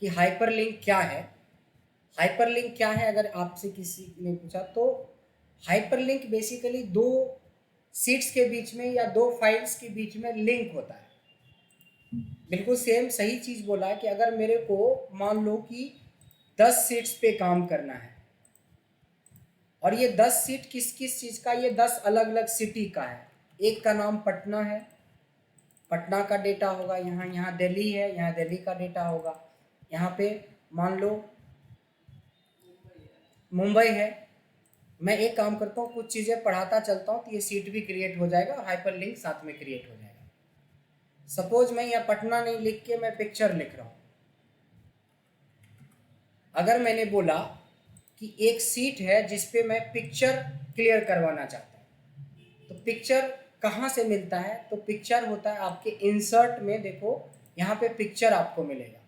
कि हाइपरलिंक क्या है। हाइपरलिंक क्या है अगर आपसे किसी ने पूछा तो हाइपरलिंक बेसिकली दो सीट्स के बीच में या दो फाइल्स के बीच में लिंक होता है। बिल्कुल सेम सही चीज़ बोला है कि अगर मेरे को मान लो कि 10 सीट्स पे काम करना है और ये 10 सीट किस किस चीज़ का, ये 10 अलग अलग सिटी का है। एक का नाम पटना है, पटना का डेटा होगा, यहाँ दिल्ली है, यहाँ दिल्ली का डेटा होगा, यहाँ पे मान लो मुंबई है। मैं एक काम करता हूँ, कुछ चीज़ें पढ़ाता चलता हूँ तो ये सीट भी क्रिएट हो जाएगा और हाइपरलिंक साथ में क्रिएट हो जाएगा। सपोज मैं यहाँ पटना नहीं लिख के मैं पिक्चर लिख रहा हूँ। अगर मैंने बोला कि एक सीट है जिसपे मैं पिक्चर क्लियर करवाना चाहता हूँ, तो पिक्चर कहाँ से मिलता है? तो पिक्चर होता है आपके इंसर्ट में। देखो यहाँ पे पिक्चर आपको मिलेगा,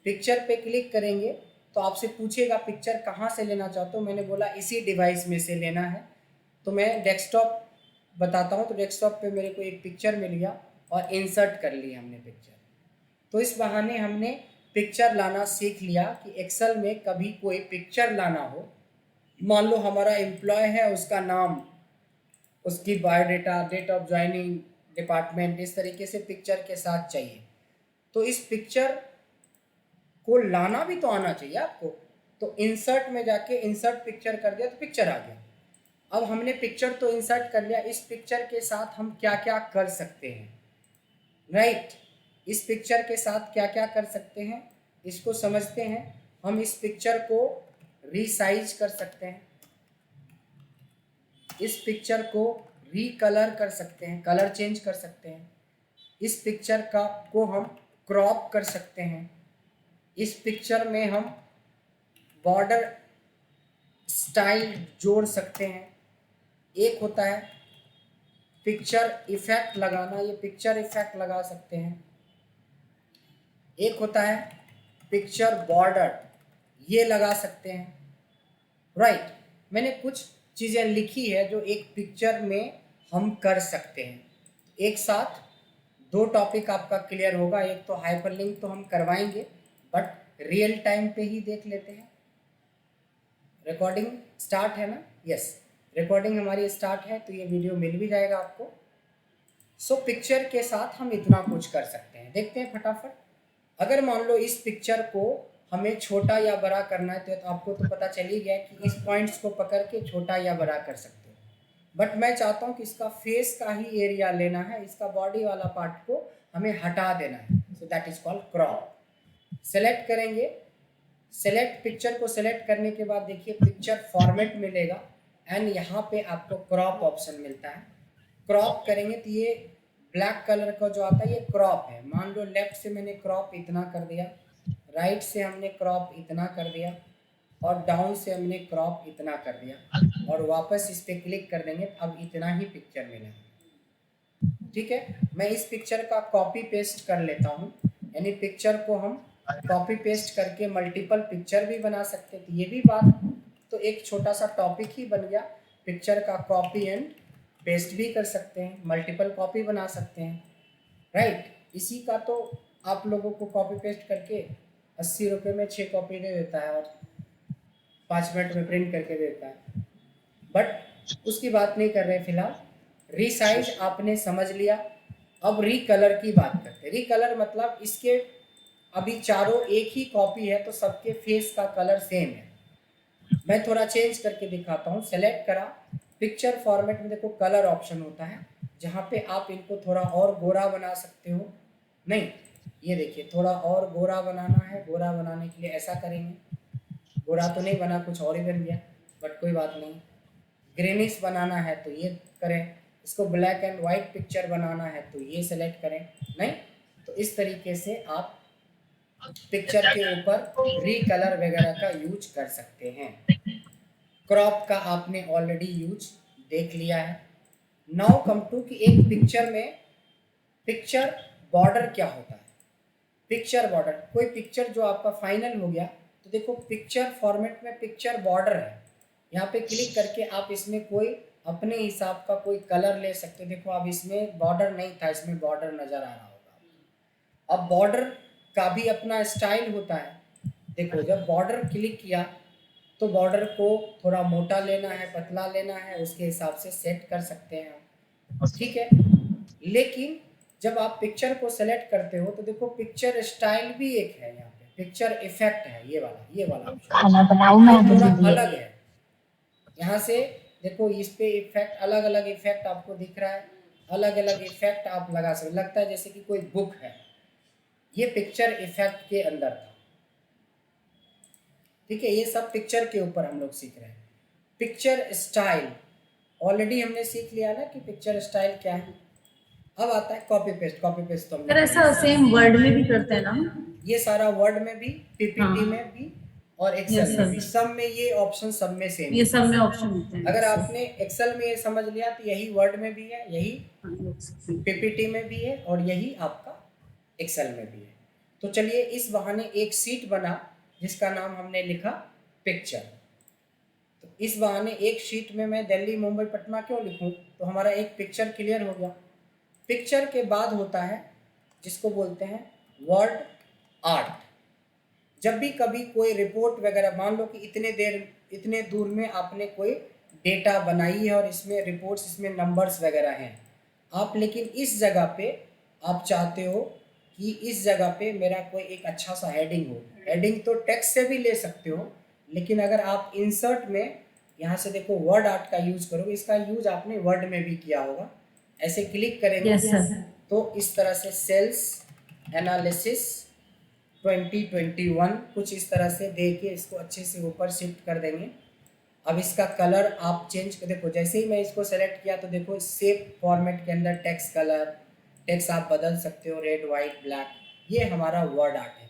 पिक्चर पे क्लिक करेंगे तो आपसे पूछेगा पिक्चर कहाँ से लेना चाहते हो। मैंने बोला इसी डिवाइस में से लेना है, तो मैं डेस्कटॉप बताता हूँ। तो डेस्कटॉप पे मेरे को एक पिक्चर मिल गया और इंसर्ट कर लिया हमने पिक्चर। तो इस बहाने हमने पिक्चर लाना सीख लिया कि एक्सेल में कभी कोई पिक्चर लाना हो, मान लो हमारा एम्प्लॉय है, उसका नाम, उसकी biodata, date of joining, department, इस तरीके से पिक्चर के साथ चाहिए, तो इस पिक्चर को लाना भी तो आना चाहिए आपको। तो इंसर्ट में जाके इंसर्ट पिक्चर कर दिया तो पिक्चर आ गया। अब हमने पिक्चर तो इंसर्ट कर लिया, इस पिक्चर के साथ हम क्या क्या कर सकते हैं, राइट? इस पिक्चर के साथ क्या क्या कर सकते हैं इसको समझते हैं। हम इस पिक्चर को रीसाइज कर सकते हैं, इस पिक्चर को रीकलर कर सकते हैं, कलर चेंज कर सकते हैं, इस पिक्चर को हम क्रॉप कर सकते हैं, इस पिक्चर में हम बॉर्डर स्टाइल जोड़ सकते हैं। एक होता है पिक्चर इफेक्ट लगाना, ये पिक्चर इफेक्ट लगा सकते हैं। एक होता है पिक्चर बॉर्डर, ये लगा सकते हैं, राइट? मैंने कुछ चीज़ें लिखी है जो एक पिक्चर में हम कर सकते हैं। एक साथ दो टॉपिक आपका क्लियर होगा। एक तो हाइपरलिंक तो हम करवाएंगे, बट रियल टाइम पे ही देख लेते हैं। रिकॉर्डिंग स्टार्ट है ना? यस, रिकॉर्डिंग हमारी स्टार्ट है, तो ये वीडियो मिल भी जाएगा आपको। सो पिक्चर के साथ हम इतना कुछ कर सकते हैं, देखते हैं फटाफट। अगर मान लो इस पिक्चर को हमें छोटा या बड़ा करना है तो आपको तो पता चल ही गया कि इस पॉइंट्स को पकड़ के छोटा या बड़ा कर सकते हो, बट मैं चाहता हूँ कि इसका फेस का ही एरिया लेना है, इसका बॉडी वाला पार्ट को हमें हटा देना है। So that is called crop. Select करेंगे, सेलेक्ट पिक्चर को सेलेक्ट करने के बाद देखिए पिक्चर फॉर्मेट मिलेगा एंड यहाँ पे आपको क्रॉप ऑप्शन मिलता है। क्रॉप करेंगे तो ये ब्लैक कलर का जो आता है ये क्रॉप है। मान लो लेफ्ट से मैंने क्रॉप इतना कर दिया, राइट से हमने क्रॉप इतना कर दिया और डाउन से हमने क्रॉप इतना कर दिया और वापस इस पर क्लिक कर देंगे, अब इतना ही पिक्चर मिला। ठीक है, मैं इस पिक्चर का कॉपी पेस्ट कर लेता हूँ, यानी पिक्चर को हम कॉपी पेस्ट करके मल्टीपल पिक्चर भी बना सकते हैं। तो ये भी बात तो एक छोटा सा टॉपिक ही बन गया, पिक्चर का कॉपी एंड पेस्ट भी कर सकते हैं, मल्टीपल कॉपी बना सकते हैं, राइट? इसी का तो आप लोगों को कॉपी पेस्ट करके 80 रुपये में 6 कॉपी दे देता है और 5 मिनट में प्रिंट करके देता है, बट उसकी बात नहीं कर रहे फिलहाल। रीसाइज आपने समझ लिया। अब रीकलर की बात करते हैं। रीकलर मतलब इसके अभी चारों एक ही कॉपी है तो सबके फेस का कलर सेम है। मैं थोड़ा चेंज करके दिखाता हूँ। सेलेक्ट करा, पिक्चर फॉर्मेट में देखो कलर ऑप्शन होता है, जहाँ पे आप इनको थोड़ा और गोरा बना सकते हो। नहीं, ये देखिए थोड़ा और गोरा बनाना है, गोरा बनाने के लिए ऐसा करेंगे। गोरा तो नहीं बना, कुछ और ही बन गया, बट कोई बात नहीं। ग्रीनिश बनाना है तो ये करें, इसको ब्लैक एंड वाइट पिक्चर बनाना है तो ये सेलेक्ट करें। नहीं तो इस तरीके से आप पिक्चर के ऊपर रीकलर वगैरह का यूज कर सकते हैं। क्रॉप का आपने ऑलरेडी यूज देख लिया है। नाउ कम टू कि एक पिक्चर में पिक्चर बॉर्डर क्या होता है। पिक्चर बॉर्डर, कोई पिक्चर जो आपका फाइनल हो गया तो देखो पिक्चर फॉर्मेट में पिक्चर बॉर्डर है, यहाँ पे क्लिक करके आप इसमें कोई अपने हिसाब का कोई कलर ले सकते हो। देखो अब इसमें बॉर्डर नहीं था, इसमें बॉर्डर नज़र आ रहा होगा। अब बॉर्डर का भी अपना स्टाइल होता है, देखो जब बॉर्डर क्लिक किया तो बॉर्डर को थोड़ा मोटा लेना है, पतला लेना है, उसके हिसाब से सेट कर सकते हैं हम, ठीक है। लेकिन जब आप पिक्चर को सेलेक्ट करते हो तो देखो पिक्चर स्टाइल भी एक है, यहाँ पे पिक्चर इफेक्ट है, ये वाला ऑप्शन, खाना बनाओ वो मैं थोड़ा दीदी। अलग है। यहाँ से देखो इस पे इफेक्ट, अलग अलग इफेक्ट आपको दिख रहा है, अलग अलग इफेक्ट आप लगा सकते, लगता है जैसे कि कोई बुक है। ये पिक्चर इफेक्ट के अंदर था, ठीक है। ये सब पिक्चर के ऊपर हम लोग सीख रहे हैं। पिक्चर स्टाइल ऑलरेडी हमने सीख लिया ना कि पिक्चर स्टाइल क्या है। अब आता है कॉपी पेस्ट। कॉपी पेस्ट तो हमने सर ऐसा सेम वर्ड में भी करते हैं ना? ये सारा वर्ड में भी, पीपीटी हाँ। में भी और एक्सेल यस में भी, सर, सब में ये ऑप्शन सब में सेम ये है। सब में ऑप्शन होते हैं। अगर आपने एक्सेल में ये समझ लिया तो यही वर्ड में भी है, यही हाँ, पीपीटी में भी है और यही आपका एक्सेल में भी है। तो चलिए इस बहाने एक सीट बना जिसका नाम हमने लिखा पिक्चर। तो इस बहाने एक शीट में मैं दिल्ली मुंबई पटना क्यों लिखूं, तो हमारा एक पिक्चर क्लियर हो गया। पिक्चर के बाद होता है जिसको बोलते हैं वर्ड आर्ट। जब भी कभी कोई रिपोर्ट वगैरह, मान लो कि इतने दूर में आपने कोई डेटा बनाई है और इसमें रिपोर्ट्स, इसमें नंबर्स वगैरह हैं आप, लेकिन इस जगह पे आप चाहते हो कि इस जगह पे मेरा कोई एक अच्छा सा हेडिंग हो। हेडिंग तो टेक्स्ट से भी ले सकते हो, लेकिन अगर आप इंसर्ट में यहाँ से देखो वर्ड आर्ट का यूज करोगे, इसका यूज आपने वर्ड में भी किया होगा। ऐसे क्लिक करेंगे यस सर। तो इस तरह से सेल्स एनालिसिस 2021 कुछ इस तरह से दे के इसको अच्छे से ऊपर शिफ्ट कर देंगे। अब इसका कलर आप चेंज कर, देखो जैसे ही मैं इसको सेलेक्ट किया तो देखो सेव फॉर्मेट के अंदर टेक्स्ट कलर, टेक्स्ट आप बदल सकते हो, रेड वाइट ब्लैक। ये हमारा वर्ड आर्ट है।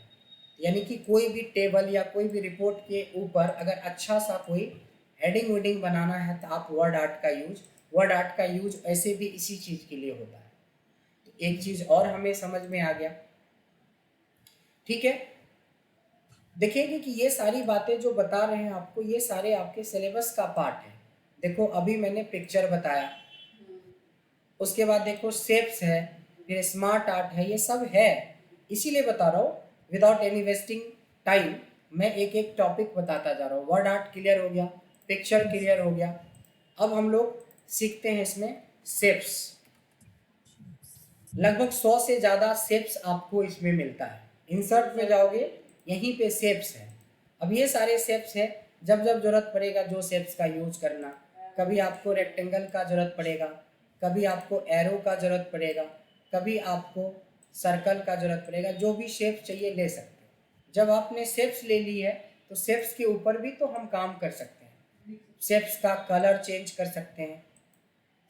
यानी कि कोई भी टेबल या कोई भी रिपोर्ट के ऊपर अगर अच्छा सा कोई हेडिंग वेडिंग बनाना है तो आप वर्ड आर्ट का यूज ऐसे भी इसी चीज़ के लिए होता है। तो एक चीज़ और हमें समझ में आ गया, ठीक है। देखेंगे कि ये सारी बातें जो बता रहे हैं आपको, ये सारे आपके सिलेबस का पार्ट है। देखो अभी मैंने पिक्चर बताया, उसके बाद देखो शेप्स है, फिर स्मार्ट आर्ट है, ये सब है। इसीलिए बता रहा हूँ विदाउट एनी वेस्टिंग टाइम, मैं एक एक टॉपिक बताता जा रहा हूँ। वर्ड आर्ट क्लियर हो गया, पिक्चर क्लियर हो गया। अब हम लोग सीखते हैं इसमें शेप्स। लगभग 100 से ज़्यादा शेप्स आपको इसमें मिलता है। इंसर्ट में जाओगे यहीं पे शेप्स है। अब ये सारे शेप्स है, जब जब जरूरत पड़ेगा जो शेप्स का यूज करना। कभी आपको रेक्टेंगल का ज़रूरत पड़ेगा, कभी आपको एरो का ज़रूरत पड़ेगा, कभी आपको सर्कल का ज़रूरत पड़ेगा, जो भी शेप चाहिए ले सकते हैं। जब आपने शेप्स ले ली है तो शेप्स के ऊपर भी तो हम काम कर सकते हैं। शेप्स का कलर चेंज कर सकते हैं।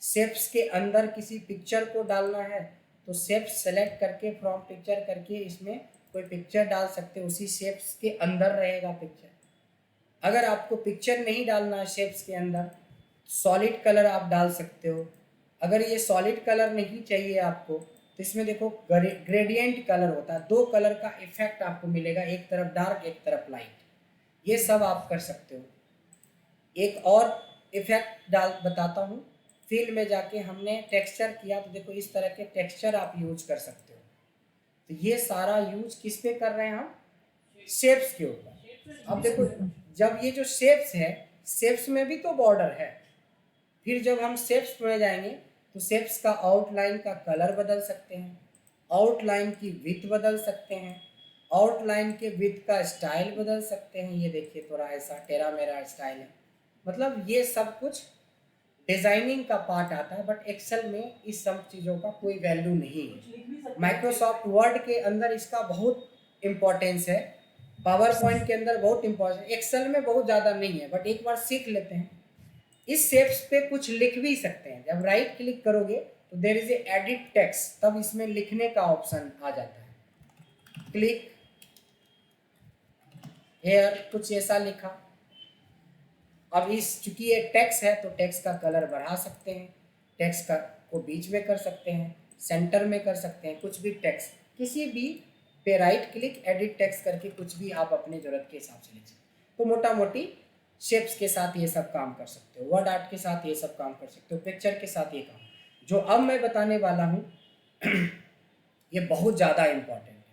शेप्स के अंदर किसी पिक्चर को डालना है तो शेप्स सेलेक्ट करके फ्रॉम पिक्चर करके इसमें कोई पिक्चर डाल सकते हो, उसी शेप्स के अंदर रहेगा पिक्चर। अगर आपको पिक्चर नहीं डालना है शेप्स के अंदर, सॉलिड कलर आप डाल सकते हो। अगर ये सॉलिड कलर नहीं चाहिए आपको तो इसमें देखो ग्रेडियंट कलर होता है, दो कलर का इफेक्ट आपको मिलेगा, एक तरफ डार्क एक तरफ लाइट। ये सब आप कर सकते हो। एक और इफेक्ट डाल बताता हूँ। फील्ड में जाके हमने टेक्सचर किया तो देखो इस तरह के टेक्सचर आप यूज कर सकते हो। तो ये सारा यूज किस पे कर रहे हैं हम, शेप्स के ऊपर। अब देखो जब ये जो शेप्स है, शेप्स में भी तो बॉर्डर है। फिर जब हम शेप्स में जाएंगे तो शेप्स का आउटलाइन का कलर बदल सकते हैं, आउटलाइन की विड्थ बदल सकते हैं, आउटलाइन के विड्थ का स्टाइल बदल सकते हैं। ये देखिए थोड़ा ऐसा टेरा मेरा स्टाइल है। मतलब ये सब कुछ डिजाइनिंग का पार्ट आता है, बट एक्सेल में इस सब चीज़ों का कोई वैल्यू नहीं है। माइक्रोसॉफ्ट वर्ड के अंदर इसका बहुत इम्पोर्टेंस है, पावर पॉइंट के अंदर बहुत इम्पोर्टेंस, एक्सेल में बहुत ज़्यादा नहीं है, बट एक बार सीख लेते हैं। इस शेप्स पे कुछ लिख भी सकते हैं। जब राइट क्लिक करोगे तो there is a edit text, तब इसमें लिखने का ऑप्शन आ जाता है। क्लिक हेयर, कुछ ऐसा लिखा। अब इस चूंकि ये टेक्स्ट है तो टेक्स्ट का कलर बढ़ा सकते हैं, टेक्स्ट का को बीच में कर सकते हैं, सेंटर में कर सकते हैं, कुछ भी टेक्स्ट किसी भी पे राइट क्लिक एडिट टेक्स्ट करके कुछ भी आप अपने ज़रूरत के हिसाब से लिख सकते हैं। तो मोटा मोटी शेप्स के साथ ये सब काम कर सकते हो, वर्ड आर्ट के साथ ये सब काम कर सकते हो, पिक्चर के साथ ये काम। जो अब मैं बताने वाला हूँ ये बहुत ज़्यादा इम्पोर्टेंट है।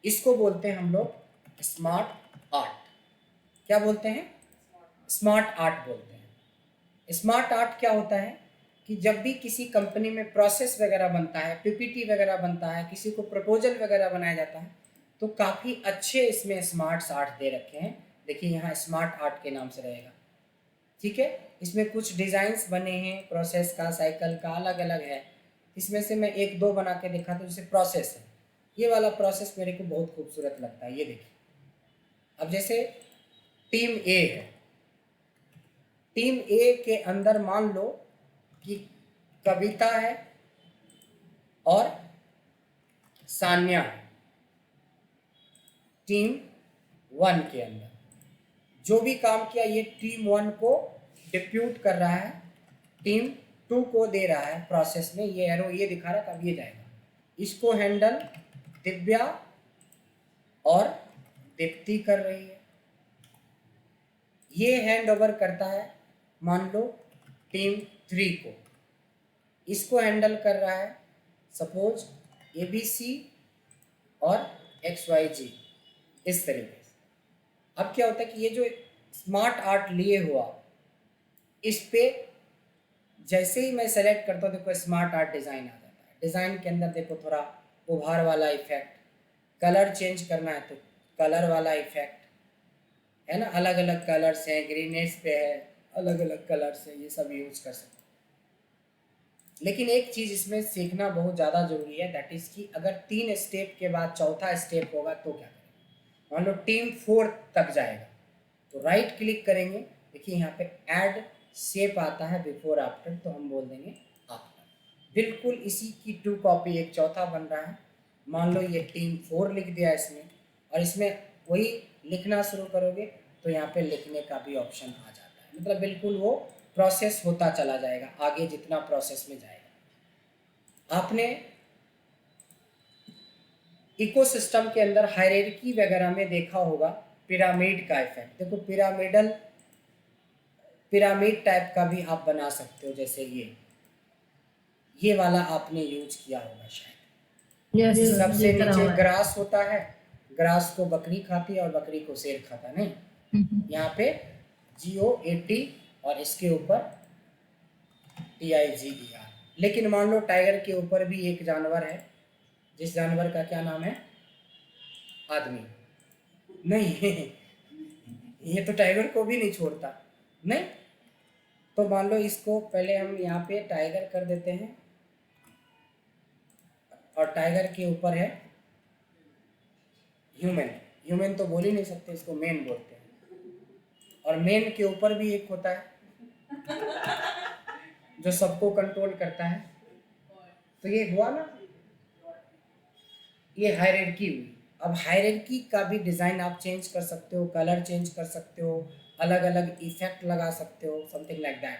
इसको बोलते हैं हम लोग स्मार्ट आर्ट। क्या बोलते हैं? स्मार्ट आर्ट बोलते हैं। स्मार्ट आर्ट क्या होता है कि जब भी किसी कंपनी में प्रोसेस वगैरह बनता है, पीपीटी वगैरह बनता है, किसी को प्रपोजल वगैरह बनाया जाता है, तो काफ़ी अच्छे इसमें स्मार्ट आर्ट दे रखे हैं। देखिए यहाँ स्मार्ट आर्ट के नाम से रहेगा, ठीक है। इसमें कुछ डिज़ाइंस बने हैं प्रोसेस का, साइकिल का, अलग अलग है। इसमें से मैं एक दो बना के दिखा, तो जैसे प्रोसेस है, ये वाला प्रोसेस मेरे को बहुत खूबसूरत लगता है। ये देखिए, अब जैसे टीम ए है, टीम ए के अंदर मान लो कि कविता है और सान्या है। टीम 1 के अंदर जो भी काम किया, ये टीम 1 को डिप्यूट कर रहा है, टीम 2 को दे रहा है प्रोसेस में। ये एरो ये दिखा रहा है, कब ये जाएगा। इसको हैंडल दिव्या और दीप्ति कर रही है। ये हैंड ओवर करता है मान लो टीम 3 को। इसको हैंडल कर रहा है सपोज ABC और XYG, इस तरीके से। अब क्या होता है कि ये जो स्मार्ट आर्ट लिए हुआ, इस पे जैसे ही मैं सेलेक्ट करता हूँ, देखो स्मार्ट आर्ट डिज़ाइन आ जाता है। डिज़ाइन के अंदर देखो थोड़ा उभार वाला इफेक्ट, कलर चेंज करना है तो कलर वाला इफेक्ट है ना, अलग अलग कलर्स हैं, ग्रीनेस पे है, अलग अलग कलर्स है, ये सब यूज कर सकते हैं। लेकिन एक चीज़ इसमें सीखना बहुत ज़्यादा ज़रूरी है, दैट इज़ कि अगर 3 स्टेप के बाद चौथा स्टेप होगा तो क्या करेंगे। मान लो टीम 4 तक जाएगा तो राइट क्लिक करेंगे, देखिए यहाँ पे ऐड शेप आता है बिफोर आफ्टर, तो हम बोल देंगे आफ्टर। बिल्कुल इसी की 2 कॉपी एक चौथा बन रहा है। मान लो ये टीम 4 लिख दिया इसमें, और इसमें वही लिखना शुरू करोगे तो यहाँ पे लिखने का भी ऑप्शन आ जाता है। मतलब बिल्कुल वो प्रोसेस होता चला जाएगा आगे जितना प्रोसेस में जाएगा। आपने इकोसिस्टम के अंदर हायरार्की वगैरह में देखा होगा पिरामिड का इफेक्ट। देखो पिरामिड टाइप का भी आप बना सकते हो, जैसे ये वाला आपने यूज किया होगा शायद। यस सबसे नीचे ग्रास होता है, ग्रास को बकरी खाती है और बकरी को शेर खाता, नहीं। यहाँ पे GOAT और इसके ऊपर TIGER। लेकिन मान लो टाइगर के ऊपर भी एक जानवर है, जिस जानवर का क्या नाम है? आदमी। नहीं ये तो टाइगर को भी नहीं छोड़ता, नहीं। तो मान लो इसको पहले हम यहाँ पे टाइगर कर देते हैं, और टाइगर के ऊपर है ह्यूमन। ह्यूमन तो बोल ही नहीं सकते, इसको मैन बोलते हैं। और मैन के ऊपर भी एक होता है जो सबको कंट्रोल करता है। तो ये हुआ ना, ये हायरार्की हुई। अब हायरार्की का भी डिज़ाइन आप चेंज कर सकते हो, कलर चेंज कर सकते हो, अलग अलग इफेक्ट लगा सकते हो, समथिंग लाइक दैट।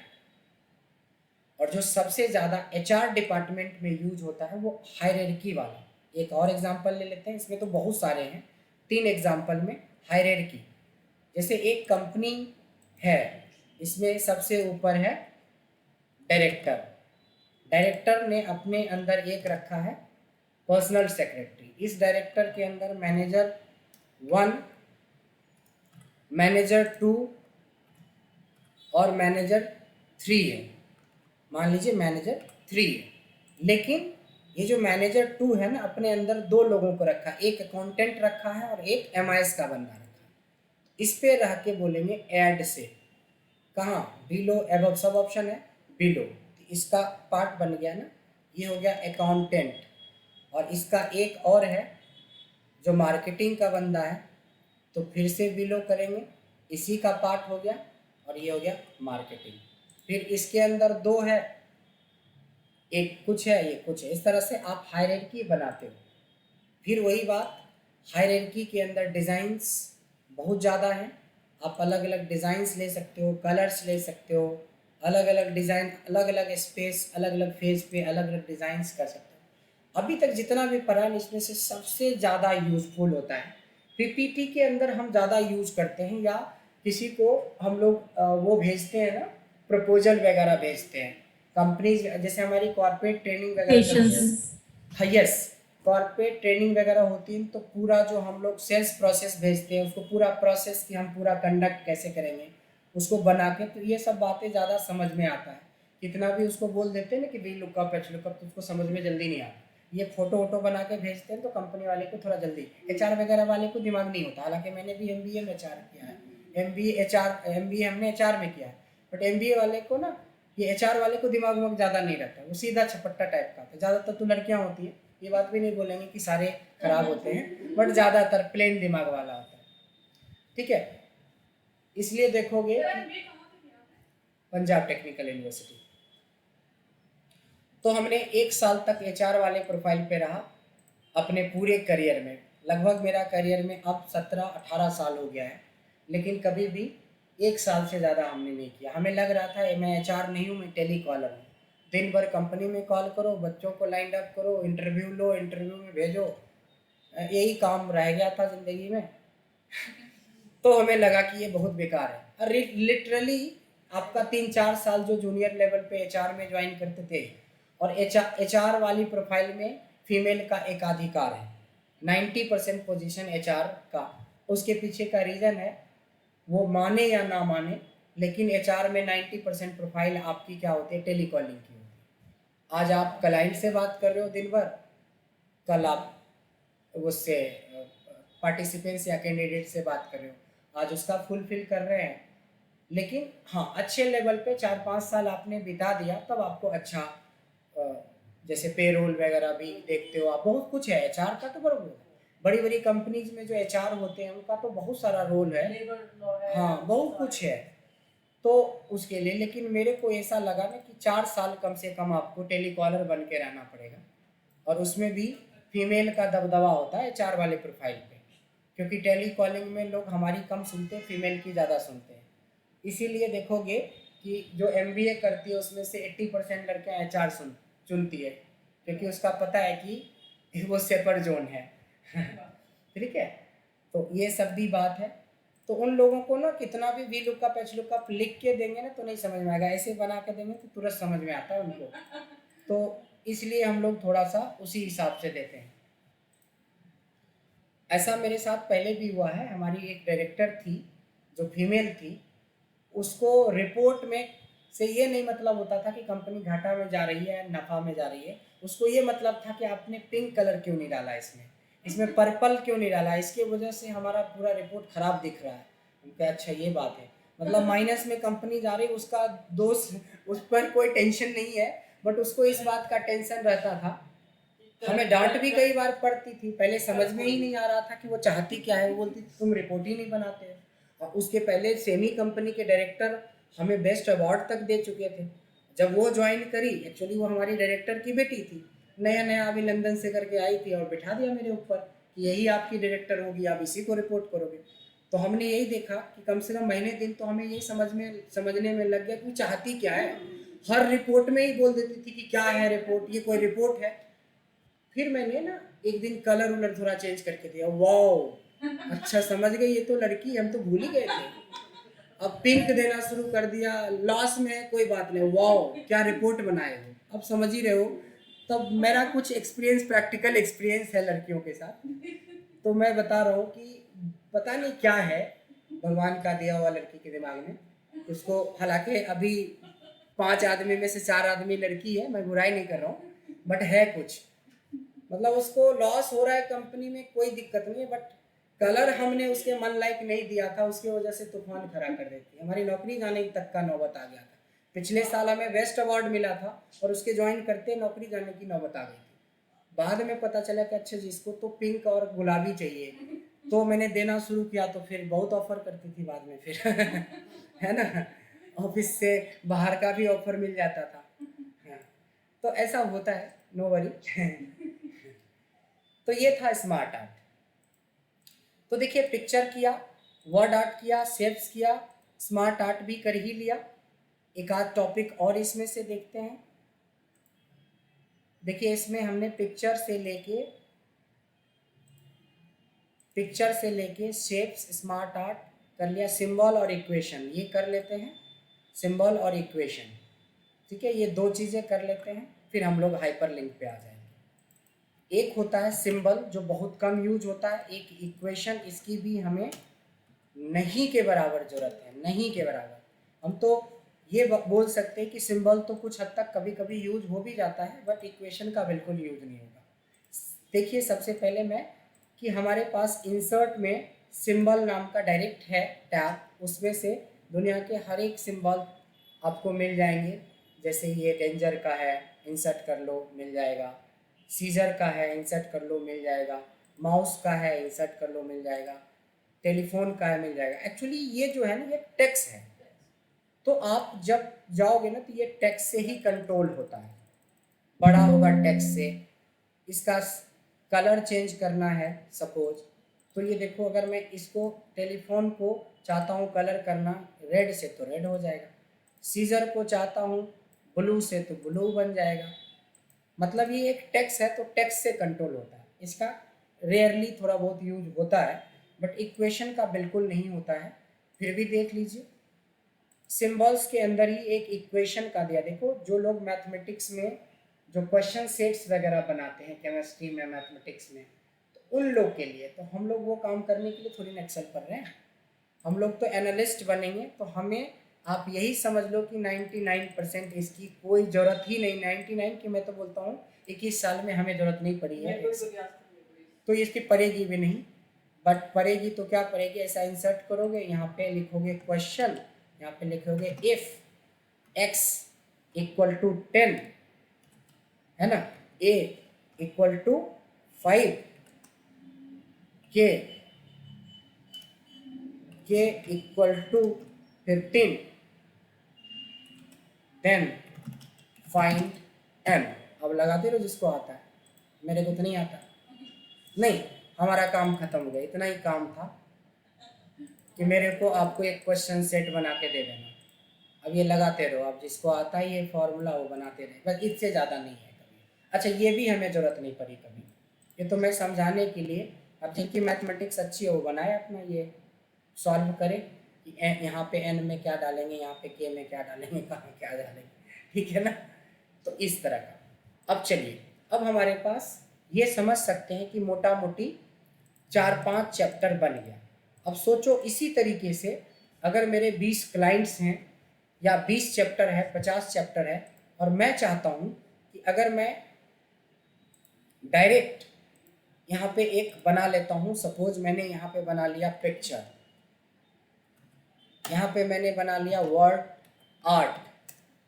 और जो सबसे ज़्यादा HR डिपार्टमेंट में यूज होता है वो हायरार्की वाला। एक और एग्जांपल ले लेते हैं, इसमें तो बहुत सारे हैं, 3 एग्जांपल में हायरार्की। जैसे एक कंपनी है, इसमें सबसे ऊपर है डायरेक्टर। डायरेक्टर ने अपने अंदर एक रखा है पर्सनल सेक्रेटरी। इस डायरेक्टर के अंदर मैनेजर 1, मैनेजर 2 और मैनेजर 3 है। मान लीजिए मैनेजर 3 है, लेकिन ये जो मैनेजर 2 है ना, अपने अंदर 2 लोगों को रखा है, एक अकाउंटेंट रखा है और एक MIS का बंदा रखा है। इस पे रह के बोलेंगे ऐड से, कहाँ? बिलो एबव, सब ऑप्शन है बिलो। इसका पार्ट बन गया ना, ये हो गया अकाउंटेंट। और इसका एक और है जो मार्केटिंग का बंदा है, तो फिर से बिलो करेंगे, इसी का पार्ट हो गया, और ये हो गया मार्केटिंग। फिर इसके अंदर 2 है, एक कुछ है, ये कुछ है। इस तरह से आप हायरार्की बनाते हो। फिर वही बात, हायरार्की के अंदर डिज़ाइंस बहुत ज़्यादा हैं, आप अलग अलग डिज़ाइंस ले सकते हो, कलर्स ले सकते हो, अलग अलग डिज़ाइन, अलग अलग स्पेस, अलग अलग फेज पे अलग अलग डिज़ाइंस कर सकते हो। अभी तक जितना भी पढ़ा है, इसमें से सबसे ज़्यादा यूज़फुल होता है PPT के अंदर हम ज़्यादा यूज करते हैं, या किसी को हम लोग वो भेजते हैं ना, प्रपोजल वगैरह भेजते हैं कंपनीज, जैसे हमारी कॉर्पोरेट ट्रेनिंग वगैरह चलती है। हाँ यस, कॉर्पोरेट ट्रेनिंग वगैरह होती है तो पूरा जो हम लोग सेल्स प्रोसेस भेजते हैं उसको पूरा प्रोसेस कि हम पूरा कंडक्ट कैसे करेंगे उसको बना के, तो ये सब बातें ज़्यादा समझ में आता है। कितना भी उसको बोल देते हैं ना कि वी लुकअप एच लुकअप, तो उसको समझ में जल्दी नहीं आता। ये फोटो वोटो बना के भेजते हैं तो कंपनी वाले को थोड़ा जल्दी, एचआर वगैरह वाले को दिमाग नहीं होता। हालांकि मैंने भी एमबीए में एचआर किया है, एमबीए हमने एचआर में किया है, बट एमबीए वाले को ना, ये एचआर वाले को दिमाग में ज़्यादा नहीं रहता, वो सीधा छपट्टा टाइप का। तो ज़्यादातर तो लड़कियाँ होती हैं, ये बात भी नहीं बोलेंगे कि सारे खराब होते हैं, बट ज़्यादातर प्लेन दिमाग वाला होता है, ठीक है। इसलिए देखोगे कि पंजाब टेक्निकल यूनिवर्सिटी, तो हमने 1 साल तक एचआर वाले प्रोफाइल पे रहा अपने पूरे करियर में। लगभग मेरा करियर में अब 17-18 साल हो गया है, लेकिन कभी भी 1 साल से ज़्यादा हमने नहीं किया। हमें लग रहा था मैं एचआर नहीं हूँ, मैं टेली कॉलर हूँ। दिन भर कंपनी में कॉल करो, बच्चों को लाइन अप करो, इंटरव्यू लो, इंटरव्यू में भेजो, यही काम रह गया था ज़िंदगी में। तो हमें लगा कि ये बहुत बेकार है। और लिटरली आपका 3-4 साल जो जूनियर लेवल पे एचआर में ज्वाइन करते थे, और एचआर वाली प्रोफाइल में फीमेल का एकाधिकार है, 90% पोजीशन एचआर का। उसके पीछे का रीज़न है, वो माने या ना माने, लेकिन एचआर में 90% प्रोफाइल आपकी क्या होती है, टेली कॉलिंग की होती है। आज आप क्लाइंट से बात कर रहे हो दिन भर, कल आप उससे पार्टिसिपेंट्स या कैंडिडेट से बात कर रहे हो, आज उसका फुलफिल कर रहे हैं। लेकिन हाँ, अच्छे लेवल पे 4-5 साल आपने बिता दिया, तब आपको अच्छा जैसे पेरोल वगैरह भी देखते हो आप, बहुत कुछ है एचआर का। तो बराबर बड़ी बड़ी कंपनीज में जो एचआर होते हैं उनका तो बहुत सारा रोल है, हाँ बहुत कुछ है तो उसके लिए। लेकिन मेरे को ऐसा लगा ना कि 4 साल कम से कम आपको टेलीकॉलर बन के रहना पड़ेगा, और उसमें भी फीमेल का दबदबा होता है एचआर वाले प्रोफाइल पे, क्योंकि टेली कॉलिंग में लोग हमारी कम सुनते हैं, फीमेल की ज़्यादा सुनते हैं। इसीलिए देखोगे कि जो एमबीए करती है उसमें से 80% लड़कियाँ एचआर चुनती है, क्योंकि उसका पता है कि वो सेपर जोन है ठीक है। तो ये सब भी बात है। तो उन लोगों को ना कितना भी वी लुकअप एच लुकअप लिख के देंगे ना तो नहीं समझ में आएगा, ऐसे बना के देंगे तो तुरंत समझ में आता है उनको। तो इसलिए हम लोग थोड़ा सा उसी हिसाब से देते हैं। ऐसा मेरे साथ पहले भी हुआ है। हमारी एक डायरेक्टर थी जो फीमेल थी, उसको रिपोर्ट में से ये नहीं मतलब होता था कि कंपनी घाटा में जा रही है नफ़ा में जा रही है, उसको ये मतलब था कि आपने पिंक कलर क्यों नहीं डाला, इसमें पर्पल क्यों नहीं डाला, इसके वजह से हमारा पूरा रिपोर्ट ख़राब दिख रहा है। उनका अच्छा ये बात है, मतलब माइनस में कंपनी जा रही, उसका दोस्त, उस पर कोई टेंशन नहीं है, बट उसको इस बात का टेंशन रहता था। हमें डांट भी कई बार पड़ती थी, पहले समझ में ही नहीं आ रहा था कि वो चाहती क्या है। वो बोलती थी तुम रिपोर्ट ही नहीं बनाते। और उसके पहले सेमी कंपनी के डायरेक्टर हमें बेस्ट अवार्ड तक दे चुके थे। जब वो ज्वाइन करी, एक्चुअली वो हमारी डायरेक्टर की बेटी थी, नया नया अभी लंदन से करके आई थी, और बिठा दिया मेरे ऊपर कि यही आपकी डायरेक्टर होगी, आप इसी को रिपोर्ट करोगे। तो हमने यही देखा कि कम से कम महीने दिन तो हमें यही समझने में लग गया कि चाहती क्या है। हर रिपोर्ट में ही बोल देती थी कि क्या है रिपोर्ट, ये कोई रिपोर्ट है। फिर मैंने ना एक दिन कलर उलर थोड़ा चेंज करके दिया, वाह अच्छा समझ गई ये तो लड़की, हम तो भूल ही गए थे। अब पिंक देना शुरू कर दिया, लॉस में कोई बात नहीं, वाह क्या रिपोर्ट बनाए हो, अब समझ ही रहे हो। तब मेरा कुछ एक्सपीरियंस, प्रैक्टिकल एक्सपीरियंस है लड़कियों के साथ, तो मैं बता रहा हूँ कि पता नहीं क्या है भगवान का दिया हुआ लड़की के दिमाग में उसको। हालांकि अभी 5 आदमी में से 4 आदमी लड़की है, मैं बुराई नहीं कर रहा हूँ, बट है कुछ, मतलब उसको लॉस हो रहा है कंपनी में, कोई दिक्कत नहीं है, बट कलर हमने उसके मन लायक नहीं दिया था, उसकी वजह से तूफान खड़ा कर देती, हमारी नौकरी जाने तक का नौबत आ गया था। पिछले साल हमें बेस्ट अवार्ड मिला था और उसके ज्वाइन करते नौकरी जाने की नौबत आ गई थी। बाद में पता चला कि अच्छा जिसको तो पिंक और गुलाबी चाहिए, तो मैंने देना शुरू किया, तो फिर बहुत ऑफर करती थी बाद में फिर है ना, ऑफिस से बाहर का भी ऑफर मिल जाता था। हाँ, तो ऐसा होता है, नो वरी तो ये था स्मार्ट आर्ट। तो देखिए पिक्चर किया, वर्ड आर्ट किया, शेप्स किया, स्मार्ट आर्ट भी कर ही लिया। एक आध टॉपिक और इसमें से देखते हैं। देखिए इसमें हमने पिक्चर से लेके शेप्स, स्मार्ट आर्ट कर लिया, सिंबल और इक्वेशन ये कर लेते हैं, सिंबल और इक्वेशन, ठीक है, ये 2 चीज़ें कर लेते हैं, फिर हम लोग हाइपरलिंक पे आ जाएंगे। एक होता है सिंबल जो बहुत कम यूज होता है, एक इक्वेशन, इसकी भी हमें नहीं के बराबर जरूरत है, नहीं के बराबर। हम तो ये बोल सकते हैं कि सिंबल तो कुछ हद तक कभी कभी यूज हो भी जाता है, बट इक्वेशन का बिल्कुल यूज नहीं होगा। देखिए सबसे पहले मैं कि हमारे पास इंसर्ट में सिंबल नाम का डायरेक्ट है टैब, उसमें से दुनिया के हर एक सिंबल आपको मिल जाएंगे। जैसे ये डेंजर का है, इंसर्ट कर लो मिल जाएगा। सीजर का है, इंसर्ट कर लो मिल जाएगा। माउस का है, इंसर्ट कर लो मिल जाएगा। टेलीफोन का है, मिल जाएगा। एक्चुअली ये जो है ना, ये टेक्स्ट है, तो आप जब जाओगे ना तो ये टेक्स्ट से ही कंट्रोल होता है, बड़ा होगा टेक्स्ट से। इसका कलर चेंज करना है सपोज, तो ये देखो अगर मैं इसको टेलीफोन को चाहता हूँ कलर करना रेड से तो रेड हो जाएगा, सीजर को चाहता हूँ ब्लू से तो ब्लू बन जाएगा। मतलब ये एक टेक्स्ट है तो टेक्स्ट से कंट्रोल होता है। इसका रेयरली थोड़ा बहुत यूज होता है, बट इक्वेशन का बिल्कुल नहीं होता है। फिर भी देख लीजिए सिंबल्स के अंदर ही एक इक्वेशन का दिया। देखो जो लोग मैथमेटिक्स में जो क्वेश्चन सेट्स वगैरह बनाते हैं केमिस्ट्री में, मैथमेटिक्स में, तो उन लोग के लिए, तो हम लोग वो काम करने के लिए थोड़ी ना एक्सेल कर रहे हैं, हम लोग तो एनालिस्ट बनेंगे। तो हमें आप यही समझ लो कि 99% इसकी कोई ज़रूरत ही नहीं, 99 की मैं तो बोलता हूँ 21 साल में हमें ज़रूरत नहीं पड़ी है, तो इसकी पड़ेगी भी नहीं। बट पड़ेगी तो क्या पड़ेगी, ऐसा इंसर्ट करोगे, यहाँ पे लिखोगे क्वेश्चन, यहाँ पे लिखोगे इफ x इक्वल टू 10, है ना, a equal to 5, k equal to 15, then find m। अब लगाते रहो जिसको आता है, मेरे को तो नहीं आता। नहीं, हमारा काम खत्म हो गया, इतना ही काम था कि मेरे को आपको एक क्वेश्चन सेट बना के दे देना। अब ये लगाते रहो, अब जिसको आता है ये फॉर्मूला वो बनाते रहे, बस इससे ज़्यादा नहीं है कभी। अच्छा ये भी हमें ज़रूरत नहीं पड़ी कभी, ये तो मैं समझाने के लिए, अब जिनकी मैथमेटिक्स अच्छी है वो बनाए अपना ये सॉल्व करे कि यहाँ पे n में क्या डालेंगे, यहाँ पे k में क्या डालेंगे, कहाँ क्या डालेंगे, ठीक है ना। तो इस तरह का। अब चलिए, अब हमारे पास ये समझ सकते हैं कि मोटा मोटी 4-5 चैप्टर बन गया। अब सोचो इसी तरीके से अगर मेरे 20 क्लाइंट्स हैं या 20 चैप्टर है, 50 चैप्टर है, और मैं चाहता हूँ कि अगर मैं डायरेक्ट यहाँ पे एक बना लेता हूँ, सपोज मैंने यहाँ पे बना लिया पिक्चर, यहाँ पे मैंने बना लिया वर्ड आर्ट,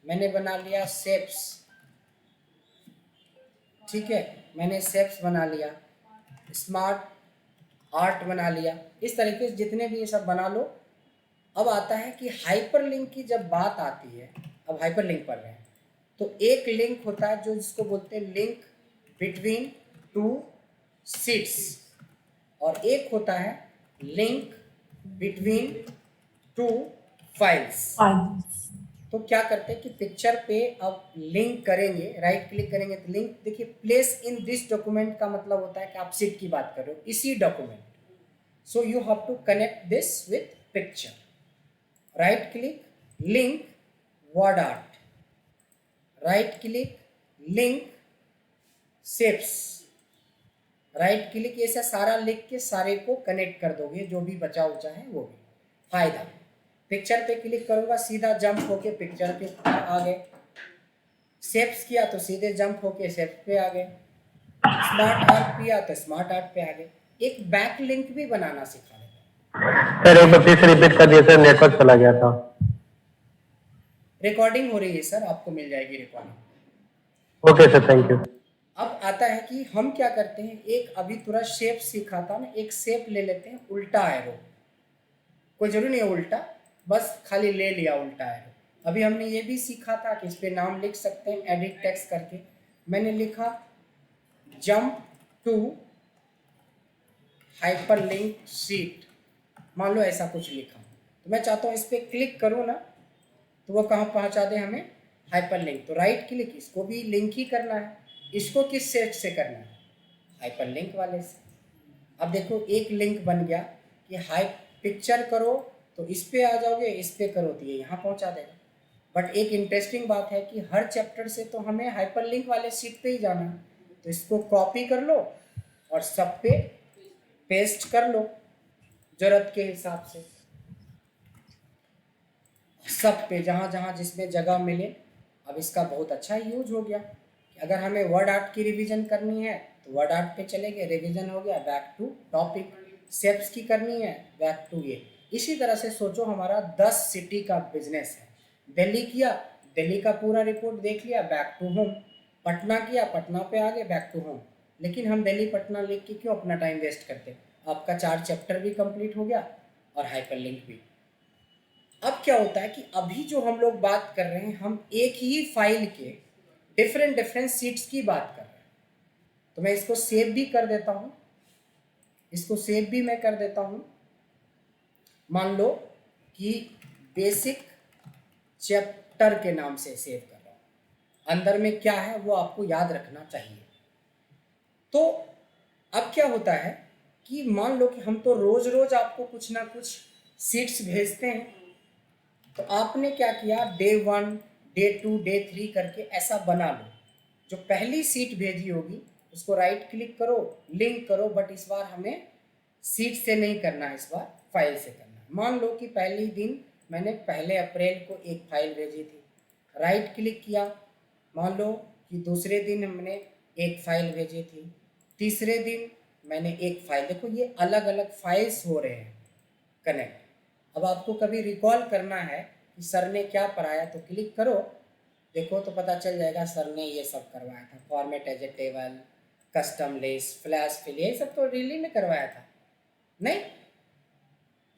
मैंने बना लिया शेप्स, ठीक है, मैंने शेप्स बना लिया, स्मार्ट आर्ट बना लिया, इस तरीके से जितने भी ये सब बना लो। अब आता है कि हाइपरलिंक की जब बात आती है, अब हाइपरलिंक पढ़ रहे हैं, तो एक लिंक होता है जो जिसको बोलते हैं लिंक बिटवीन टू शीट्स, और एक होता है लिंक बिटवीन टू फाइल्स। तो क्या करते हैं कि पिक्चर पे अब लिंक करेंगे, राइट क्लिक करेंगे तो लिंक, देखिए प्लेस इन दिस डॉक्यूमेंट का मतलब होता है कि आप शीट की बात कर रहे हो, इसी document, so you have to connect this with picture. Right click link word art, right click link shapes, right click, ऐसा सारा लिख के सारे को कनेक्ट कर दोगे, जो भी बचा उचा है वो भी। फायदा, पिक्चर पे क्लिक करूंगा सीधा जंप होके पिक्चर पे आ गए, शेप्स किया तो सीधे जंप होके शेप्स पे आ गए, स्मार्ट आर्ट किया तो स्मार्ट आर्ट पे आ गए। एक बैक लिंक भी बनाना सिखा देता। सर एक बार फिर से रिपीट कर दिया सर, नेटवर्क चला गया था। रिकॉर्डिंग हो रही है सर, आपको मिल जाएगी recording. Okay sir, thank you. अब आता है कि हम क्या करते हैं, एक अभी पूरा शेप सीखा था ना, एक शेप ले लेते हैं उल्टा एरो, कोई जरूरी नहीं है उल्टा, बस खाली ले लिया उल्टा एरो। अभी हमने ये भी सीखा था कि इस पे नाम लिख सकते हैं एडिट टेक्स्ट करके। मैंने लिखा जंप टू हाइपरलिंक शीट, मान लो ऐसा कुछ लिखा, तो मैं चाहता हूँ इस पर क्लिक करूँ ना तो वो कहाँ पहुँचा दे हमें, हाइपरलिंक। तो राइट क्लिक, इसको भी लिंक ही करना है, इसको किस सेट से करना है, हाइपरलिंक वाले से। अब देखो एक लिंक बन गया कि हाई पिक्चर करो तो इस पे आ जाओगे, इस पे करो तो ये यहाँ पहुँचा देगा। बट एक इंटरेस्टिंग बात है कि हर चैप्टर से तो हमें हाइपरलिंक वाले शीट पे ही जाना है, तो इसको कॉपी कर लो और सब पे पेस्ट कर लो जरूरत के हिसाब से, सब पे जहाँ जहाँ जिसमें जगह मिले। अब इसका बहुत अच्छा यूज हो गया कि अगर हमें वर्ड आर्ट की रिवीजन करनी है तो वर्ड आर्ट पे चले गए, रिवीजन हो गया, बैक टू टॉपिक। शेप्स की करनी है, बैक टू ये। इसी तरह से सोचो हमारा 10 सिटी का बिजनेस है। दिल्ली किया, दिल्ली का पूरा रिपोर्ट देख लिया, बैक टू होम। पटना किया, पटना पे आ गए, बैक टू होम। लेकिन हम दिल्ली पटना लिख के क्यों अपना टाइम वेस्ट करते? आपका 4 चैप्टर भी कंप्लीट हो गया और हाइपरलिंक भी। अब क्या होता है कि अभी जो हम लोग बात कर रहे हैं, हम एक ही फाइल के डिफरेंट डिफरेंट सीट्स की बात कर रहे हैं। तो मैं इसको सेव भी कर देता हूँ, इसको सेव भी मैं कर देता हूँ। मान लो कि बेसिक चैप्टर के नाम से सेव कर रहा हूँ, अंदर में क्या है वो आपको याद रखना चाहिए। तो अब क्या होता है कि मान लो कि हम तो रोज रोज आपको कुछ ना कुछ सीट्स भेजते हैं, तो आपने क्या किया, डे 1, डे 2, डे 3 करके ऐसा बना लो। जो पहली सीट भेजी होगी उसको राइट क्लिक करो, लिंक करो, बट इस बार हमें सीट से नहीं करना है, इस बार फाइल से करना है। मान लो कि पहली दिन मैंने 1 अप्रैल को एक फाइल भेजी थी, राइट क्लिक किया। मान लो कि दूसरे दिन हमने एक फाइल भेजी थी, तीसरे दिन मैंने एक फाइल। देखो ये अलग अलग फाइल्स हो रहे हैं कनेक्ट। अब आपको कभी रिकॉल करना है कि सर ने क्या पढ़ाया, तो क्लिक करो, देखो तो पता चल जाएगा सर ने ये सब करवाया था। Format as a table, custom list, flash fill, ये सब तो डेली में करवाया था नहीं?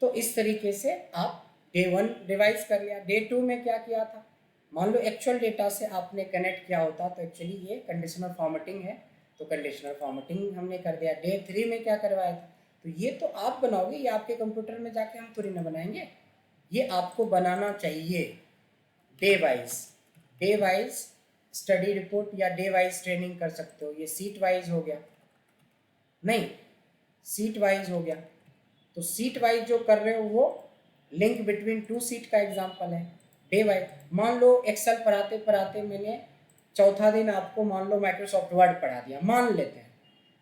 तो इस तरीके से आप डे 1 रिवाइज कर लिया। डे 2 में क्या किया था, मान लो एक्चुअल डेटा से आपने कनेक्ट किया होता तो एक्चुअली ये कंडीशनल फॉर्मेटिंग है, तो कंडीशनल फॉर्मेटिंग हमने कर दिया। डे 3 में क्या करवाया था, तो ये तो आप बनाओगे, ये आपके कंप्यूटर में जाके हम थोड़ी ना बनाएंगे, ये आपको बनाना चाहिए day wise. Day wise study report या डे वाइज ट्रेनिंग कर सकते हो। ये सीट वाइज हो गया, नहीं सीट वाइज हो गया। तो सीट वाइज जो कर रहे हो वो लिंक बिटवीन 2 सीट का एग्जांपल है। डे वाइज मान लो एक्सेल पढ़ाते पढ़ाते मैंने चौथा दिन आपको मान लो माइक्रोसॉफ्ट वर्ड पढ़ा दिया, मान लेते हैं,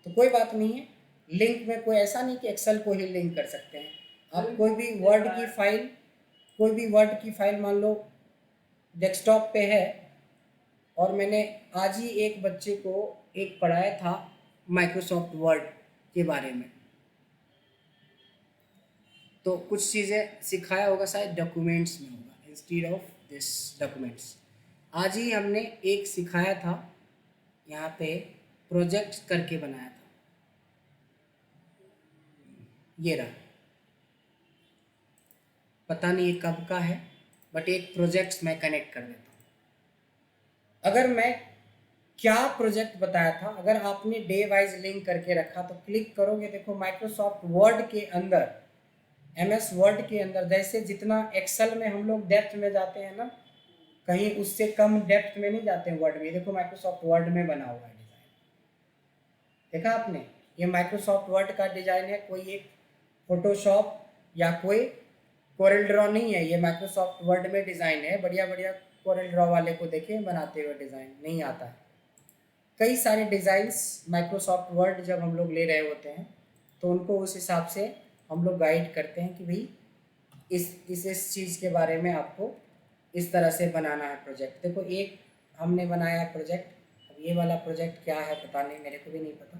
तो कोई बात नहीं है। लिंक में कोई ऐसा नहीं कि एक्सेल को ही लिंक कर सकते हैं आप। कोई भी वर्ड की फाइल, कोई भी वर्ड की फाइल मान लो डेस्कटॉप पे है, और मैंने आज ही एक बच्चे को एक पढ़ाया था माइक्रोसॉफ्ट वर्ड के बारे में, तो कुछ चीज़ें सिखाया होगा, शायद डॉक्यूमेंट्स में होगा इंस्टीड ऑफ दिस डॉक्यूमेंट्स। आज ही हमने एक सिखाया था, यहाँ पे प्रोजेक्ट करके बनाया था, ये रहा, पता नहीं ये कब का है, बट एक प्रोजेक्ट्स मैं कनेक्ट कर देता हूँ। अगर मैं क्या प्रोजेक्ट बताया था, अगर आपने डे वाइज लिंक करके रखा तो क्लिक करोगे, देखो माइक्रोसॉफ्ट वर्ड के अंदर, MS वर्ड के अंदर, जैसे जितना एक्सेल में हम लोग डेप्थ में जाते हैं ना, कहीं उससे कम डेप्थ में नहीं जाते हैं वर्ड में। देखो माइक्रोसॉफ्ट वर्ड में बना हुआ है डिज़ाइन, देखा आपने, ये माइक्रोसॉफ्ट वर्ड का डिज़ाइन है, कोई एक फोटोशॉप या कोई कोरल ड्रॉ नहीं है, ये माइक्रोसॉफ्ट वर्ड में डिज़ाइन है। बढ़िया बढ़िया कोरल ड्रॉ वाले को देखें बनाते हुए, डिज़ाइन नहीं आता है। कई सारे डिज़ाइंस माइक्रोसॉफ्ट वर्ड जब हम लोग ले रहे होते हैं तो उनको उस हिसाब से हम लोग गाइड करते हैं कि भाई इस चीज़ के बारे में आपको इस तरह से बनाना है प्रोजेक्ट। देखो एक हमने बनाया है प्रोजेक्ट, अब ये वाला प्रोजेक्ट क्या है पता नहीं, मेरे को भी नहीं पता,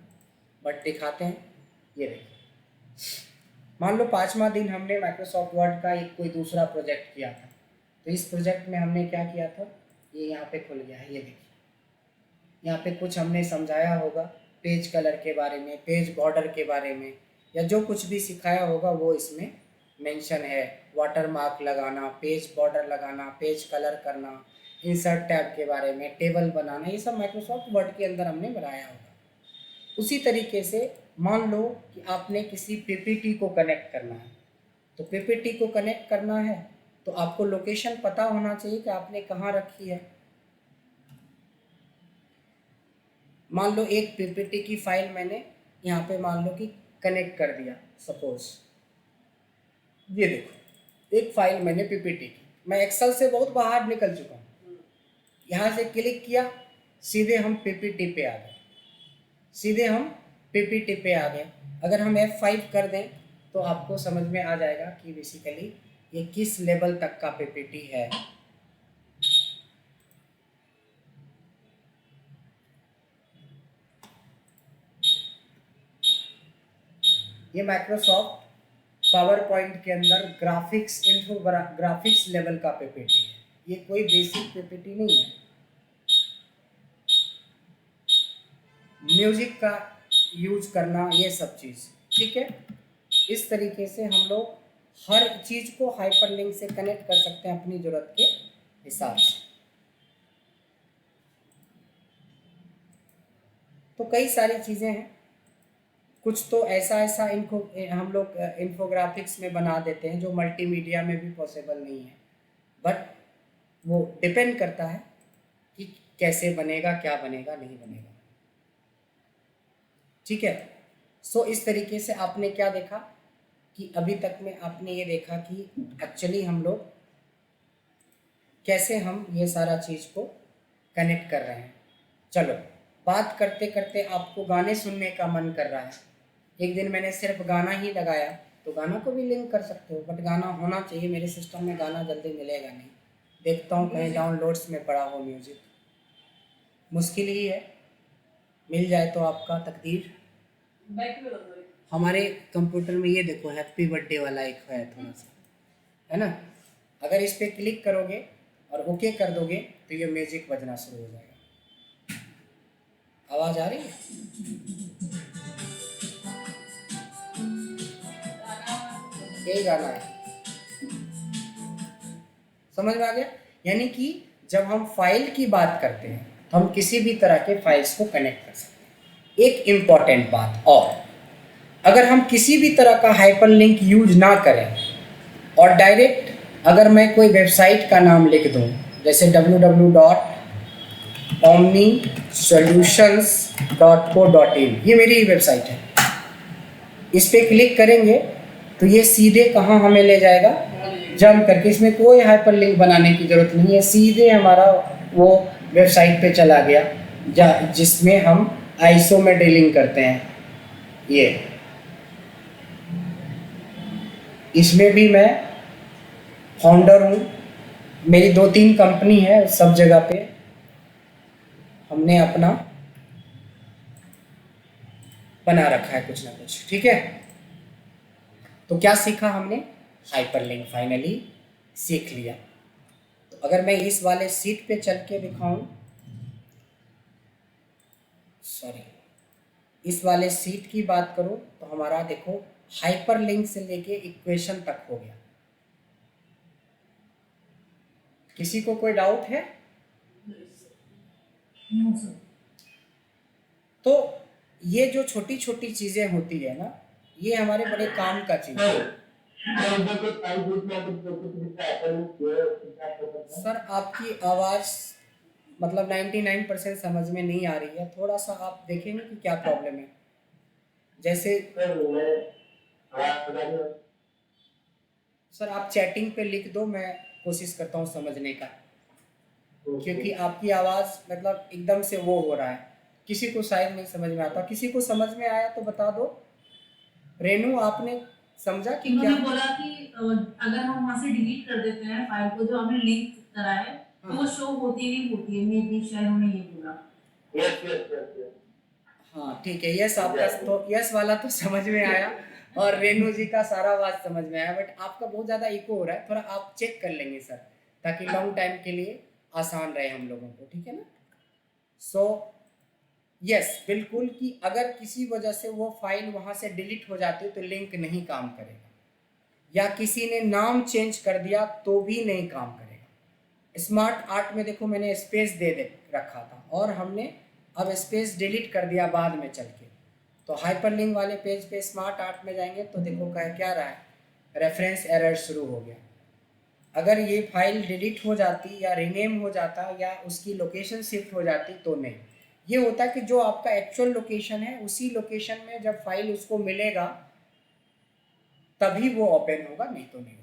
बट दिखाते हैं। ये देखिए, मान लो 5वां दिन हमने माइक्रोसॉफ्ट वर्ड का एक कोई दूसरा प्रोजेक्ट किया था, तो इस प्रोजेक्ट में हमने क्या किया था, ये यहाँ पे खुल गया है, ये देखिए यहाँ पे कुछ हमने समझाया होगा पेज कलर के बारे में, पेज बॉर्डर के बारे में, या जो कुछ भी सिखाया होगा वो इसमें मेंशन है। वाटर मार्क लगाना, पेज बॉर्डर लगाना, पेज कलर करना, इंसर्ट टैब के बारे में, टेबल बनाना, ये सब माइक्रोसॉफ्ट वर्ड के अंदर हमने बनाया होगा। उसी तरीके से मान लो कि आपने किसी PPT को कनेक्ट करना है, तो PPT को कनेक्ट करना है तो आपको लोकेशन पता होना चाहिए कि आपने कहाँ रखी है। मान लो एक PPT की फाइल मैंने यहाँ पे मान लो कि कनेक्ट कर दिया, सपोज ये देखो एक फाइल मैंने PPT की, मैं एक्सेल से बहुत बाहर निकल चुका हूँ, यहाँ से क्लिक किया सीधे हम PPT पे आ गए। सीधे हम पीपीटी पे आ गए। अगर हम F5 कर दें तो आपको समझ में आ जाएगा कि बेसिकली ये किस लेवल तक का पीपीटी है। ये माइक्रोसॉफ्ट पावर पॉइंट के अंदर ग्राफिक्स लेवल का पीपीटी है, ये कोई बेसिक पीपीटी नहीं है। म्यूजिक का यूज करना, ये सब चीज़ ठीक है। इस तरीके से हम लोग हर चीज़ को हाइपरलिंक से कनेक्ट कर सकते हैं अपनी ज़रूरत के हिसाब से। तो कई सारी चीज़ें हैं, कुछ तो ऐसा इनको हम लोग इन्फोग्राफिक्स में बना देते हैं जो मल्टीमीडिया में भी पॉसिबल नहीं है, बट वो डिपेंड करता है कि कैसे बनेगा, क्या बनेगा, नहीं बनेगा। ठीक है। सो इस तरीके से आपने क्या देखा कि अभी तक में आपने ये देखा कि एक्चुअली हम लोग कैसे हम ये सारा चीज़ को कनेक्ट कर रहे हैं। चलो, बात करते करते आपको गाने सुनने का मन कर रहा है। एक दिन मैंने सिर्फ गाना ही लगाया, तो गाना को भी लिंक कर सकते हो, बट गाना होना चाहिए। मेरे सिस्टम में गाना जल्दी मिलेगा नहीं, देखता हूँ कहीं डाउनलोड्स में पड़ा हो म्यूज़िक, मुश्किल ही है, मिल जाए तो आपका तकदीर। हमारे कंप्यूटर में ये देखो हैप्पी बर्थडे वाला एक है थोड़ा सा, है ना। अगर इस पर क्लिक करोगे और ओके कर दोगे तो ये म्यूजिक बजना शुरू हो जाएगा। आवाज आ रही है? यही गाना है, समझ में आ गया। यानी कि जब हम फाइल की बात करते हैं तो हम किसी भी तरह के फाइल्स को कनेक्ट कर सकते हैं। एक इम्पॉर्टेंट बात और, अगर हम किसी भी तरह का हाइपरलिंक यूज ना करें और डायरेक्ट अगर मैं कोई वेबसाइट का नाम लिख दूं, जैसे www.omnisolutions.co.in, ये मेरी ही वेबसाइट है, इस पर क्लिक करेंगे तो ये सीधे कहाँ हमें ले जाएगा, जंप करके। इसमें कोई हाइपरलिंक बनाने की ज़रूरत नहीं है, सीधे हमारा वो वेबसाइट पे चला गया जिसमें हम आईएसओ में डीलिंग करते हैं। ये इसमें भी मैं फाउंडर हूँ, मेरी 2-3 कंपनी है, सब जगह पे हमने अपना बना रखा है कुछ ना कुछ। ठीक है, तो क्या सीखा हमने? हाइपरलिंक फाइनली सीख लिया। तो अगर मैं इस वाले सीट पे चल के दिखाऊं, सॉरी, इस वाले सीट की बात करूं तो हमारा देखो हाइपरलिंक से लेके इक्वेशन तक हो गया। किसी को कोई डाउट है? तो ये जो छोटी छोटी चीजें होती है ना, ये हमारे बड़े काम का चीज है। सर आपकी आवाज मतलब 99% समझ में नहीं आ रही है, थोड़ा सा आप देखेंगे कि क्या प्रॉब्लम है। जैसे सर आप चैटिंग पे लिख दो, मैं कोशिश करता हूँ समझने का, क्योंकि आपकी आवाज़ मतलब एकदम से वो हो रहा है, किसी को शायद नहीं समझ में आता। किसी को समझ में आया तो बता दो। रेनू आपने समझा कि क्या? बोला कि अगर हम वहाँ से डिलीट कर देते हैं फाइल को जो हमने लिंक करा है, तो वो शो होती नहीं होती है, मे बी शायद उन्होंने ये बोला। हाँ ठीक है, यस आपका तो यस वाला तो समझ में आया और रेनू जी का सारा बात समझ में आया, बट आपका बहुत ज़्यादा इको हो रहा है, थोड़ा आप चेक कर लेंगे सर, ताकि लॉन्ग टाइम के लिए आसान रहे हम लोगों को, ठीक है ना। सो यस बिल्कुल, कि अगर किसी वजह से वो फाइल वहाँ से डिलीट हो जाती है तो लिंक नहीं काम करेगा, या किसी ने नाम चेंज कर दिया तो भी नहीं काम करेगा। स्मार्ट आर्ट में देखो मैंने स्पेस दे रखा था और हमने अब स्पेस डिलीट कर दिया बाद में चल के, तो हाइपरलिंक वाले पेज पे स्मार्ट आर्ट में जाएंगे तो देखो क्या रहा है, रेफरेंस एरर शुरू हो गया। अगर ये फाइल डिलीट हो जाती या रीनेम हो जाता या उसकी लोकेशन शिफ्ट हो जाती तो नहीं, ये होता कि जो आपका एक्चुअल लोकेशन है उसी लोकेशन में जब फाइल उसको मिलेगा तभी वो ओपन होगा, नहीं तो नहीं होगा।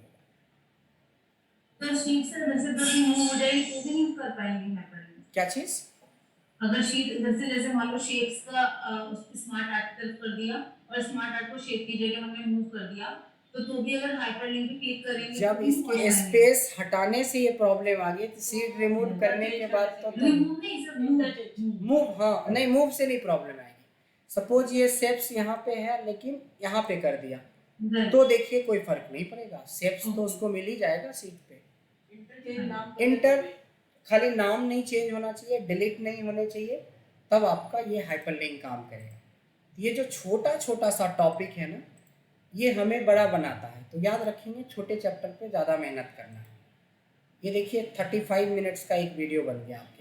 तो शीट से वैसे तो हो जाएगी तो भी नहीं कर पाएंगे हाइपरलिंक। क्या चीज़? अगर शीट जैसे जैसे मान लो शेप्स का स्मार्ट आर्ट तरफ कर दिया और स्मार्ट आर्ट को शेप की जगह हमने मूव कर दिया, तो भी अगर हाइपरलिंक पे क्लिक करेंगे जब तो इसके स्पेस हटाने से ये प्रॉब्लम आ गई तो सीट रिमूव करने के बाद तो रिमूव नहीं सर मूव, हाँ नहीं मूव से नहीं प्रॉब्लम आएगी। सपोज ये शेप्स यहाँ पे है लेकिन यहाँ पे कर दिया तो देखिए कोई फर्क नहीं पड़ेगा, शेप्स तो उसको मिल ही जाएगा सीट पे। इंटर खाली नाम नहीं चेंज होना चाहिए, डिलीट नहीं होने चाहिए, तब आपका ये हाइपरलिंक काम करेगा। ये जो छोटा छोटा सा टॉपिक है ना, ये हमें बड़ा बनाता है, तो याद रखेंगे छोटे चैप्टर पे ज़्यादा मेहनत करना है। ये देखिए 35 मिनट्स का एक वीडियो बन गया आपके